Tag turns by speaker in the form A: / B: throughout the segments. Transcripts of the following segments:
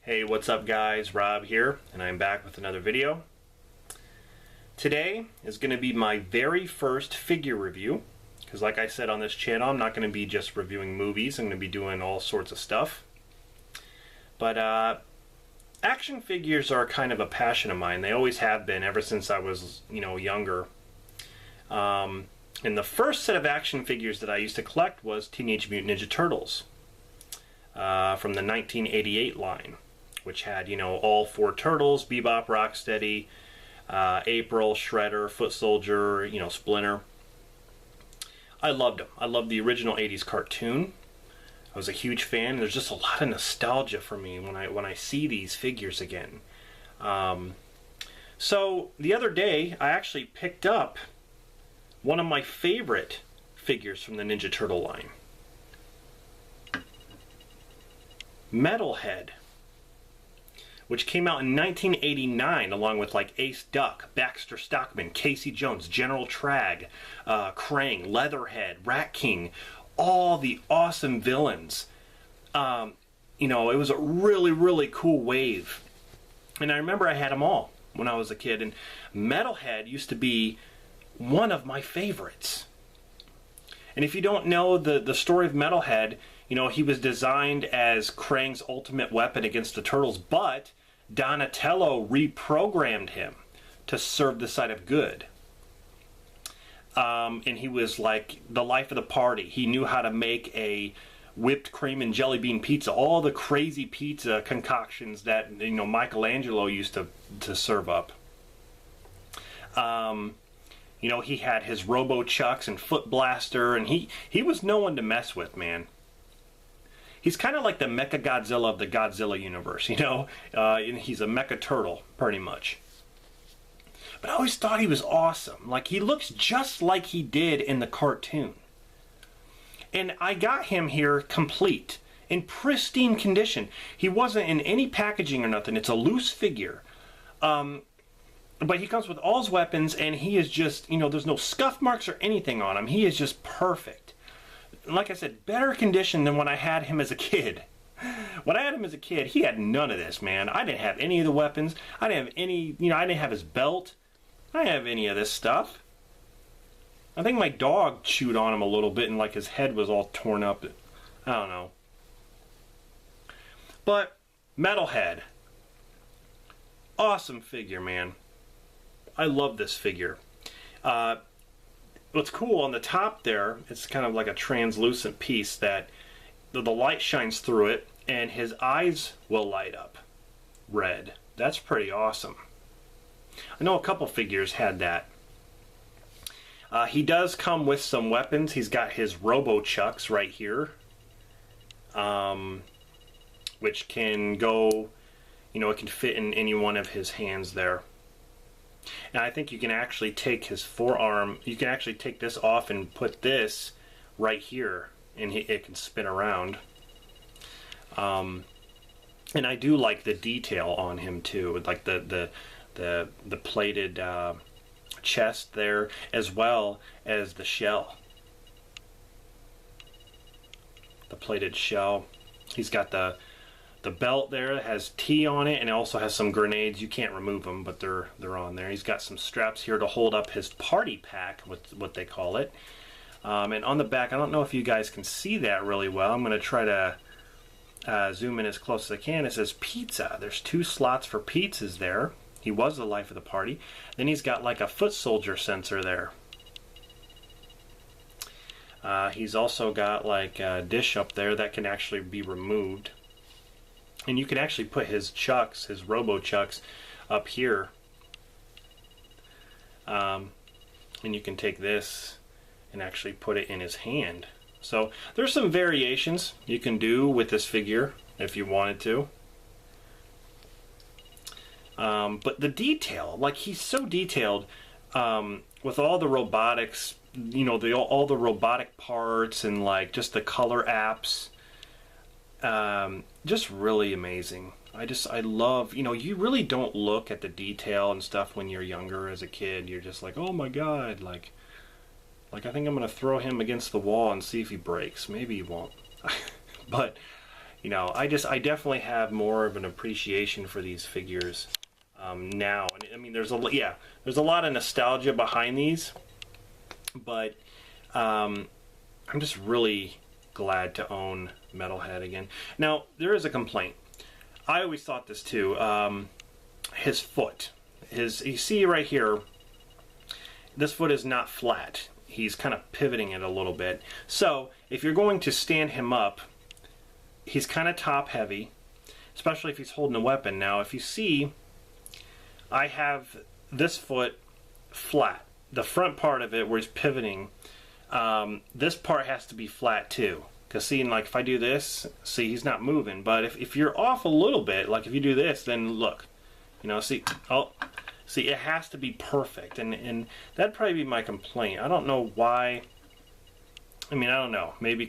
A: Hey, what's up guys? Rob here, and I'm back with another video. Today is going to be my very first figure review, because like I said on this channel, I'm not going to be just reviewing movies, I'm going to be doing all sorts of stuff. But action figures are kind of a passion of mine. They always have been, ever since I was, younger. And the first set of action figures that I used to collect was Teenage Mutant Ninja Turtles from the 1988 line, which had, all four Turtles: Bebop, Rocksteady, April, Shredder, Foot Soldier, Splinter. I loved them. I loved the original 80s cartoon. I was a huge fan. There's just a lot of nostalgia for me when I see these figures again. So the other day, I actually picked up one of my favorite figures from the Ninja Turtle line. Metalhead, which came out in 1989 along with like Ace Duck, Baxter Stockman, Casey Jones, General Trag, Krang, Leatherhead, Rat King, all the awesome villains. It was a really cool wave. And I remember I had them all when I was a kid, and Metalhead used to be one of my favorites. And if you don't know the story of Metalhead, he was designed as Krang's ultimate weapon against the Turtles, but Donatello reprogrammed him to serve the side of good. And he was like the life of the party. He knew how to make a whipped cream and jelly bean pizza, all the crazy pizza concoctions that Michelangelo used to serve up. He had his Robo Chucks and Foot Blaster, and he was no one to mess with, man. He's kind of like the Mecha Godzilla of the Godzilla universe, he's a Mecha Turtle, pretty much. But I always thought he was awesome. Like, he looks just like he did in the cartoon. And I got him here complete, in pristine condition. He wasn't in any packaging or nothing. It's a loose figure. But he comes with all his weapons, and he is just, there's no scuff marks or anything on him. He is just perfect. Like I said, better condition than when I had him as a kid. When I had him as a kid, he had none of this, man. I didn't have any of the weapons. I didn't have any, I didn't have his belt. I didn't have any of this stuff. I think my dog chewed on him a little bit, and like his head was all torn up. I don't know. But Metalhead, awesome figure, man. I love this figure. What's cool, on the top there, it's kind of like a translucent piece that the light shines through it, and his eyes will light up red. That's pretty awesome. I know a couple figures had that. He does come with some weapons. He's got his Robo Chucks right here, which can go, it can fit in any one of his hands there. And I think you can actually take his forearm, you can actually take this off and put this right here, and it can spin around. And I do like the detail on him too, like the plated chest there, as well as the shell. The plated shell. He's got the belt there that has T on it, and it also has some grenades. You can't remove them, but they're on there. He's got some straps here to hold up his party pack, what they call it. And on the back, I don't know if you guys can see that really well. I'm going to try to zoom in as close as I can. It says pizza. There's 2 slots for pizzas there. He was the life of the party. Then he's got like a Foot Soldier sensor there. He's also got like a dish up there that can actually be removed. And you can actually put his chucks, his Robo Chucks, up here. And you can take this and actually put it in his hand. So there's some variations you can do with this figure if you wanted to. But the detail, like, he's so detailed with all the robotics, all the robotic parts, and like just the color apps. Just really amazing. I love, you really don't look at the detail and stuff when you're younger as a kid. You're just like, oh my god, like I think I'm going to throw him against the wall and see if he breaks. Maybe he won't. But you know, I definitely have more of an appreciation for these figures now. And I mean, there's a lot of nostalgia behind these, but I'm just really glad to own Metalhead again. Now, there is a complaint. I always thought this too. His foot, you see right here, this foot is not flat. He's kind of pivoting it a little bit. So if you're going to stand him up, he's kind of top heavy, especially if he's holding a weapon. Now, if you see, I have this foot flat. The front part of it where he's pivoting, this part has to be flat too. Because see, like if I do this, see, he's not moving. But if you're off a little bit, like if you do this, then look, you know, see, see, it has to be perfect. And that'd probably be my complaint. I don't know why. I mean, I don't know. Maybe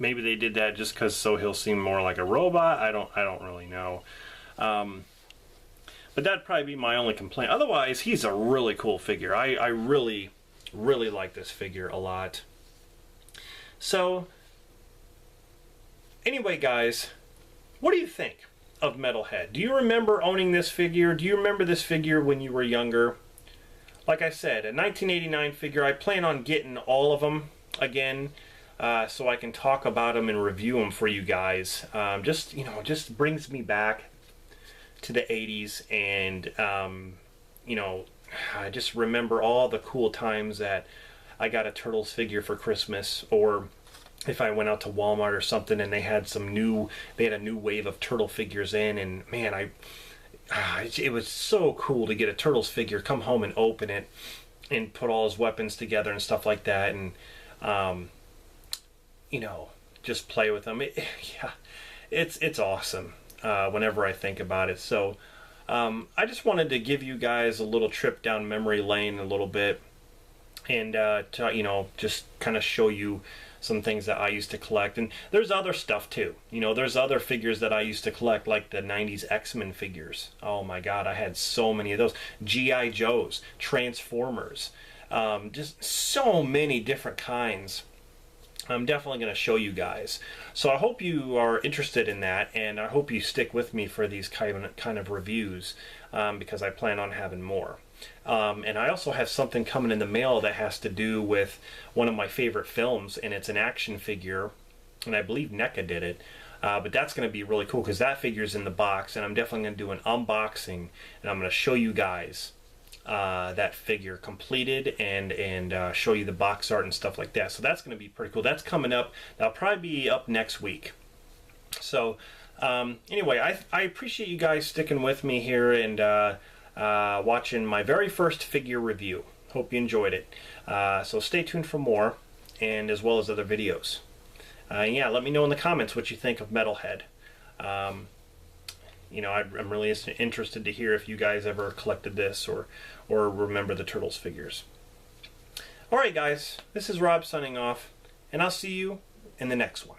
A: they did that just because so he'll seem more like a robot. I don't really know. But that'd probably be my only complaint. Otherwise, he's a really cool figure. I really, really like this figure a lot. So, anyway, guys, what do you think of Metalhead? Do you remember owning this figure? Do you remember this figure when you were younger? Like I said, a 1989 figure. I plan on getting all of them again, so I can talk about them and review them for you guys. Just brings me back to the 80s, and I just remember all the cool times that I got a Turtles figure for Christmas, or if I went out to Walmart or something and they had a new wave of Turtle figures in, and man, it was so cool to get a Turtles figure, come home and open it, and put all his weapons together and stuff like that, and just play with them. It's awesome whenever I think about it. So I just wanted to give you guys a little trip down memory lane a little bit, and just kind of show you some things that I used to collect. And there's other stuff too. There's other figures that I used to collect, like the 90s X-Men figures. Oh my god, I had so many of those. G.I. Joes, Transformers, just so many different kinds. I'm definitely going to show you guys. So I hope you are interested in that, and I hope you stick with me for these kind of reviews, because I plan on having more. And I also have something coming in the mail that has to do with one of my favorite films, and it's an action figure, and I believe NECA did it. But that's going to be really cool because that figure's in the box, and I'm definitely going to do an unboxing, and I'm going to show you guys that figure completed, and show you the box art and stuff like that. So that's going to be pretty cool. That's coming up. That'll probably be up next week. So anyway, I appreciate you guys sticking with me here and watching my very first figure review. Hope you enjoyed it. So stay tuned for more, and as well as other videos. Yeah, let me know in the comments what you think of Metalhead. I'm really interested to hear if you guys ever collected this or remember the Turtles figures. Alright guys, this is Rob signing off, and I'll see you in the next one.